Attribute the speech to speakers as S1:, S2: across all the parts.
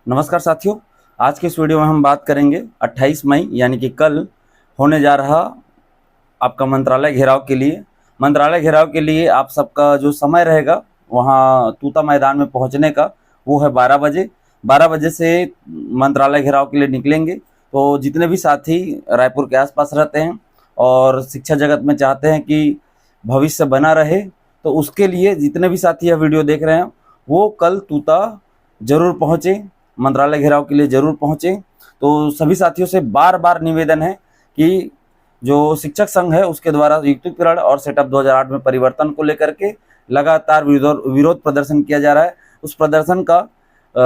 S1: नमस्कार साथियों, आज के इस वीडियो में हम बात करेंगे 28 मई यानी कि कल होने जा रहा आपका मंत्रालय घेराव के लिए। मंत्रालय घेराव के लिए आप सबका जो समय रहेगा वहाँ तूता मैदान में पहुँचने का, वो है 12 बजे। 12 बजे से मंत्रालय घेराव के लिए निकलेंगे। तो जितने भी साथी रायपुर के आसपास रहते हैं और शिक्षा जगत में चाहते हैं कि भविष्य बना रहे, तो उसके लिए जितने भी साथी यह वीडियो देख रहे हैं वो कल तूता जरूर पहुँचे, मंत्रालय घेराव के लिए जरूर पहुँचे। तो सभी साथियों से बार बार निवेदन है कि जो शिक्षक संघ है उसके द्वारा युक्तिकरण और सेटअप 2008 में परिवर्तन को लेकर के लगातार विरोध प्रदर्शन किया जा रहा है। उस प्रदर्शन का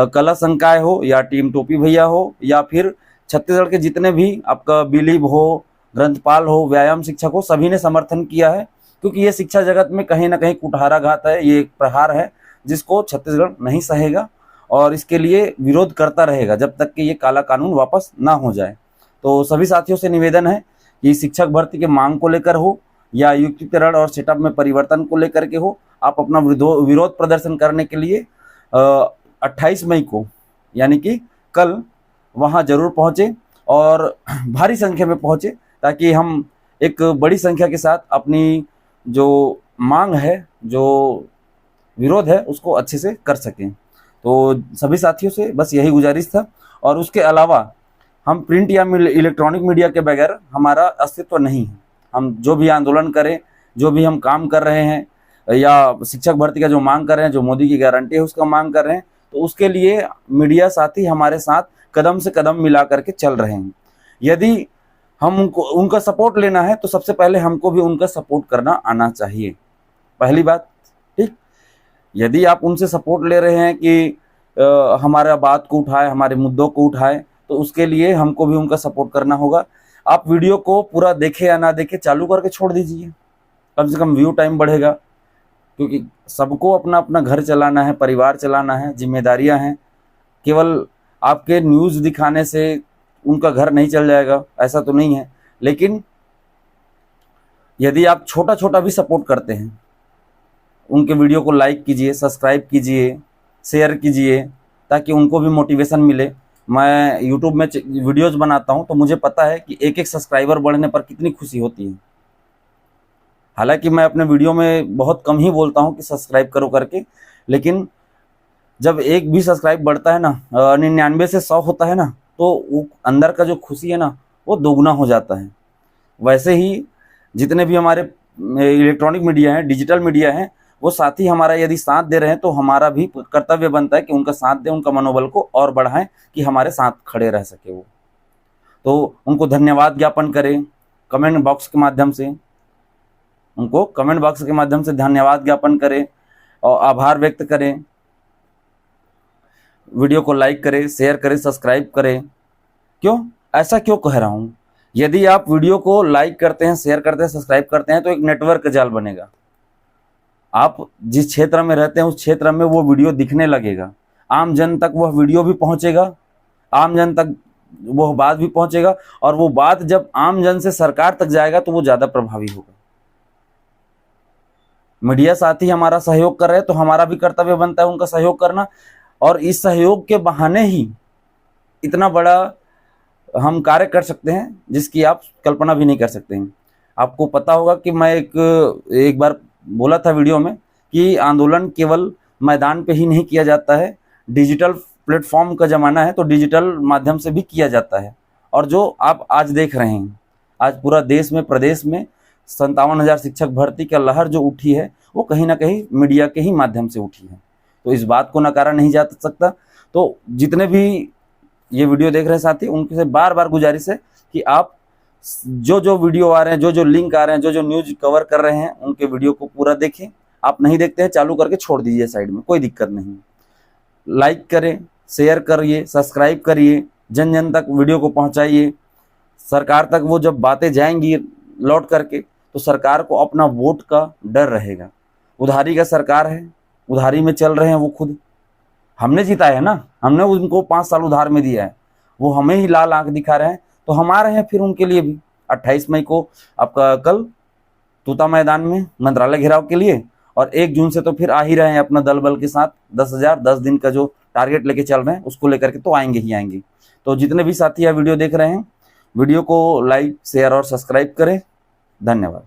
S1: कला संकाय हो या टीम टोपी भैया हो या फिर छत्तीसगढ़ के जितने भी आपका बिलीव हो, ग्रंथपाल हो, व्यायाम शिक्षक हो, सभी ने समर्थन किया है। क्योंकि ये शिक्षा जगत में कहीं ना कहीं कुठाराघात है, ये एक प्रहार है जिसको छत्तीसगढ़ नहीं सहेगा और इसके लिए विरोध करता रहेगा जब तक कि ये काला कानून वापस ना हो जाए। तो सभी साथियों से निवेदन है कि शिक्षक भर्ती के मांग को लेकर हो या युक्तिकरण और सेटअप में परिवर्तन को लेकर के हो, आप अपना विरोध प्रदर्शन करने के लिए 28 मई को यानी कि कल वहाँ जरूर पहुँचे और भारी संख्या में पहुँचे, ताकि हम एक बड़ी संख्या के साथ अपनी जो मांग है, जो विरोध है, उसको अच्छे से कर सकें। तो सभी साथियों से बस यही गुजारिश था। और उसके अलावा हम प्रिंट या इलेक्ट्रॉनिक मीडिया के बगैर हमारा अस्तित्व नहीं है। हम जो भी आंदोलन करें, जो भी हम काम कर रहे हैं या शिक्षक भर्ती का जो मांग कर रहे हैं, जो मोदी की गारंटी है उसका मांग कर रहे हैं, तो उसके लिए मीडिया साथी हमारे साथ कदम से कदम मिला करके चल रहे हैं। यदि हम उनका सपोर्ट लेना है तो सबसे पहले हमको भी उनका सपोर्ट करना आना चाहिए, पहली बात। ठीक, यदि आप उनसे सपोर्ट ले रहे हैं कि हमारा बात को उठाए, हमारे मुद्दों को उठाए, तो उसके लिए हमको भी उनका सपोर्ट करना होगा। आप वीडियो को पूरा देखे या ना देखे, चालू करके छोड़ दीजिए, कम से कम व्यू टाइम बढ़ेगा। क्योंकि सबको अपना अपना घर चलाना है, परिवार चलाना है, जिम्मेदारियां हैं। केवल आपके न्यूज़ दिखाने से उनका घर नहीं चल जाएगा, ऐसा तो नहीं है। लेकिन यदि आप छोटा छोटा भी सपोर्ट करते हैं, उनके वीडियो को लाइक कीजिए, सब्सक्राइब कीजिए, शेयर कीजिए, ताकि उनको भी मोटिवेशन मिले। मैं यूट्यूब में वीडियोज़ बनाता हूं तो मुझे पता है कि एक एक सब्सक्राइबर बढ़ने पर कितनी खुशी होती है। हालांकि मैं अपने वीडियो में बहुत कम ही बोलता हूं कि सब्सक्राइब करो करके, लेकिन जब एक भी सब्सक्राइब बढ़ता है ना, 99 से 100 होता है ना, तो वो अंदर का जो खुशी है ना वो दोगुना हो जाता है। वैसे ही जितने भी हमारे इलेक्ट्रॉनिक मीडिया है, डिजिटल मीडिया है, वो साथी हमारा यदि साथ दे रहे हैं तो हमारा भी कर्तव्य बनता है कि उनका साथ दें, उनका मनोबल को और बढ़ाएं कि हमारे साथ खड़े रह सके वो। तो उनको धन्यवाद ज्ञापन करें कमेंट बॉक्स के माध्यम से, उनको कमेंट बॉक्स के माध्यम से धन्यवाद ज्ञापन करें और आभार व्यक्त करें। वीडियो को लाइक करें, शेयर करें, सब्सक्राइब करें। क्यों ऐसा क्यों कह रहा हूँ? यदि आप वीडियो को लाइक करते हैं, शेयर करते हैं, सब्सक्राइब करते हैं तो एक नेटवर्क जाल बनेगा। आप जिस क्षेत्र में रहते हैं उस क्षेत्र में वो वीडियो दिखने लगेगा, आम जन तक वह वीडियो भी पहुंचेगा, आम जन तक वो बात भी पहुंचेगा, और वो बात जब आम जन से सरकार तक जाएगा तो वो ज़्यादा प्रभावी होगा। मीडिया साथी हमारा सहयोग कर रहे हैं तो हमारा भी कर्तव्य बनता है उनका सहयोग करना। और इस सहयोग के बहाने ही इतना बड़ा हम कार्य कर सकते हैं जिसकी आप कल्पना भी नहीं कर सकते हैं। आपको पता होगा कि मैं एक बार बोला था वीडियो में कि आंदोलन केवल मैदान पे ही नहीं किया जाता है, डिजिटल प्लेटफॉर्म का ज़माना है तो डिजिटल माध्यम से भी किया जाता है। और जो आप आज देख रहे हैं, आज पूरा देश में, प्रदेश में 57,000 शिक्षक भर्ती का लहर जो उठी है वो कहीं ना कहीं मीडिया के ही माध्यम से उठी है। तो इस बात को नकारा नहीं जा सकता। तो जितने भी ये वीडियो देख रहे हैं साथी, उनसे बार बार गुजारिश है कि आप जो जो वीडियो आ रहे हैं, जो जो लिंक आ रहे हैं, जो जो न्यूज कवर कर रहे हैं, उनके वीडियो को पूरा देखें। आप नहीं देखते हैं, चालू करके छोड़ दीजिए साइड में, कोई दिक्कत नहीं। लाइक करें, शेयर करिए, सब्सक्राइब करिए, जन जन तक वीडियो को पहुंचाइए। सरकार तक वो जब बातें जाएंगी लौट करके तो सरकार को अपना वोट का डर रहेगा। उधारी का सरकार है, उधारी में चल रहे हैं वो खुद। हमने जिताया है ना, हमने उनको 5 साल उधार में दिया है, वो हमें ही लाल आंख दिखा रहे हैं, तो हम आ रहे हैं फिर उनके लिए भी 28 मई को आपका कल तूता मैदान में मंत्रालय घेराव के लिए। और 1 जून से तो फिर आ ही रहे हैं अपना दल बल के साथ। 10,000 10 दिन का जो टारगेट लेके चल रहे हैं उसको लेकर के तो आएंगे ही आएंगे। तो जितने भी साथी यह वीडियो देख रहे हैं, वीडियो को लाइक शेयर और सब्सक्राइब करें। धन्यवाद।